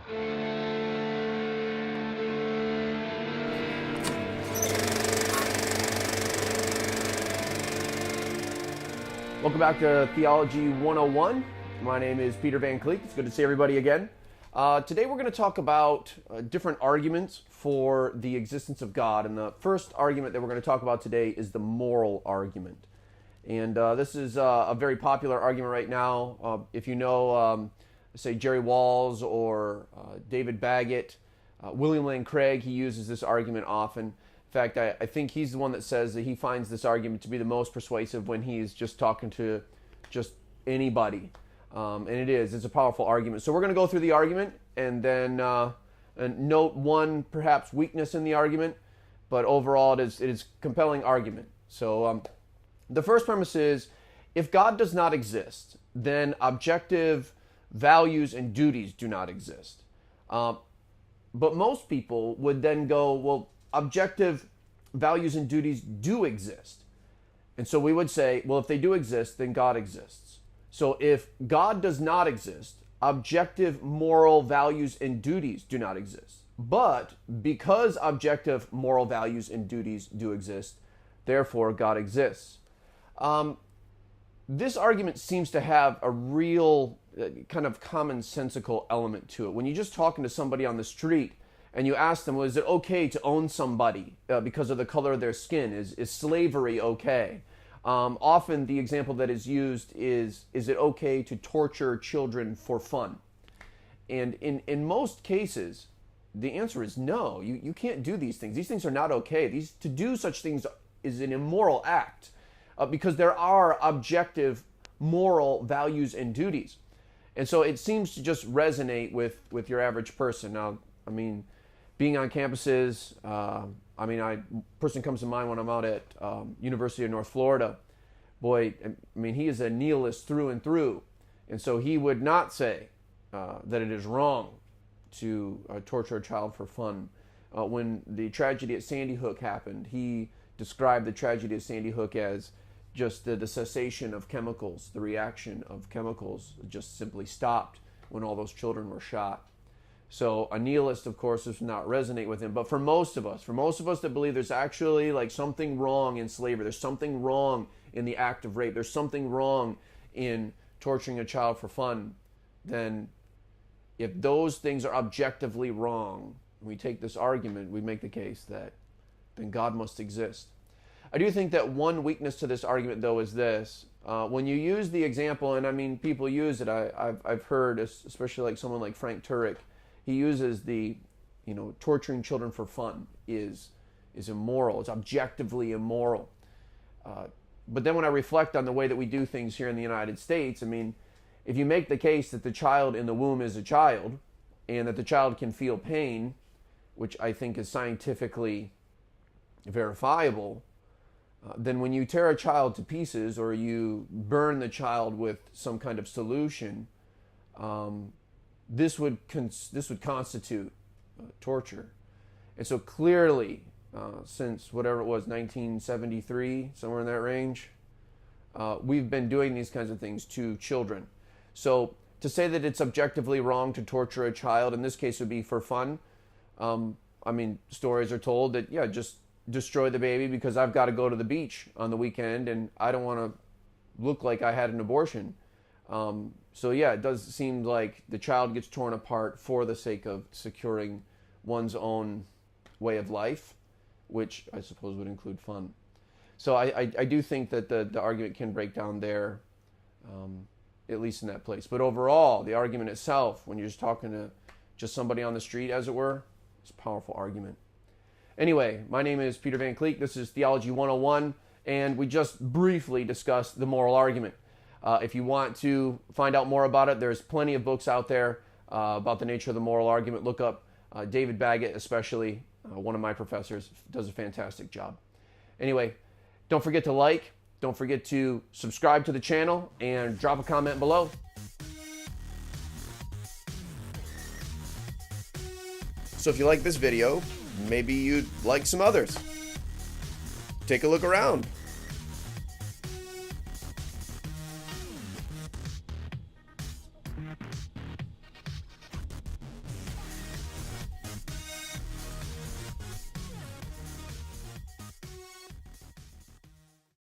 Welcome back to Theology 101. My name is Peter Van Cleek. It's good to see everybody again. Today we're going to talk about different arguments for the existence of God. And the first argument that we're going to talk about today is the moral argument. And this is a very popular argument right now. If you know, say, Jerry Walls or David Baggett, William Lane Craig, he uses this argument often. In fact, I think he's the one that says that he finds this argument to be the most persuasive when he's just talking to just anybody. And it's a powerful argument. So we're going to go through the argument and then note one perhaps weakness in the argument, but overall it is compelling argument. So the first premise is, if God does not exist, then objective values and duties do not exist. But most people would then go, well, objective values and duties do exist. And so we would say, well, if they do exist, then God exists. So if God does not exist, objective moral values and duties do not exist. But because objective moral values and duties do exist, therefore God exists. This argument seems to have a real kind of commonsensical element to it. When you're just talking to somebody on the street, and you ask them, well, is it okay to own somebody because of the color of their skin? Is slavery okay? Often the example that is used is it okay to torture children for fun? And in most cases, the answer is no. You can't do these things. These things are not okay. To do such things is an immoral act because there are objective moral values and duties. And so it seems to just resonate with your average person. Now, I mean, being on campuses, person comes to mind when I'm out at University of North Florida. Boy, I mean, he is a nihilist through and through. And so he would not say that it is wrong to torture a child for fun. When the tragedy at Sandy Hook happened, he described the tragedy at Sandy Hook as just the cessation of chemicals. The reaction of chemicals just simply stopped when all those children were shot. So a nihilist, of course, does not resonate with him. But for most of us that believe there's actually like something wrong in slavery, there's something wrong in the act of rape, there's something wrong in torturing a child for fun, then if those things are objectively wrong, we take this argument, we make the case that then God must exist. I do think that one weakness to this argument, though, is this. When you use the example, and I mean, people use it, I've heard, especially like someone like Frank Turek, he uses the, torturing children for fun is immoral. It's objectively immoral. But then when I reflect on the way that we do things here in the United States, I mean, if you make the case that the child in the womb is a child and that the child can feel pain, which I think is scientifically verifiable, then when you tear a child to pieces or you burn the child with some kind of solution, this would constitute torture. And so clearly, since whatever it was, 1973, somewhere in that range, we've been doing these kinds of things to children. So to say that it's objectively wrong to torture a child, in this case would be for fun. Stories are told that, just destroy the baby because I've got to go to the beach on the weekend and I don't want to look like I had an abortion. It does seem like the child gets torn apart for the sake of securing one's own way of life, which I suppose would include fun. So I do think that the argument can break down there, at least in that place. But overall, the argument itself, when you're just talking to just somebody on the street, as it were, it's a powerful argument. Anyway, my name is Peter Van Cleek. This is Theology 101, and we just briefly discussed the moral argument. If you want to find out more about it, there's plenty of books out there about the nature of the moral argument. Look up David Baggett, especially one of my professors, does a fantastic job. Anyway, don't forget to like, don't forget to subscribe to the channel, and drop a comment below. So if you like this video, maybe you'd like some others. Take a look around.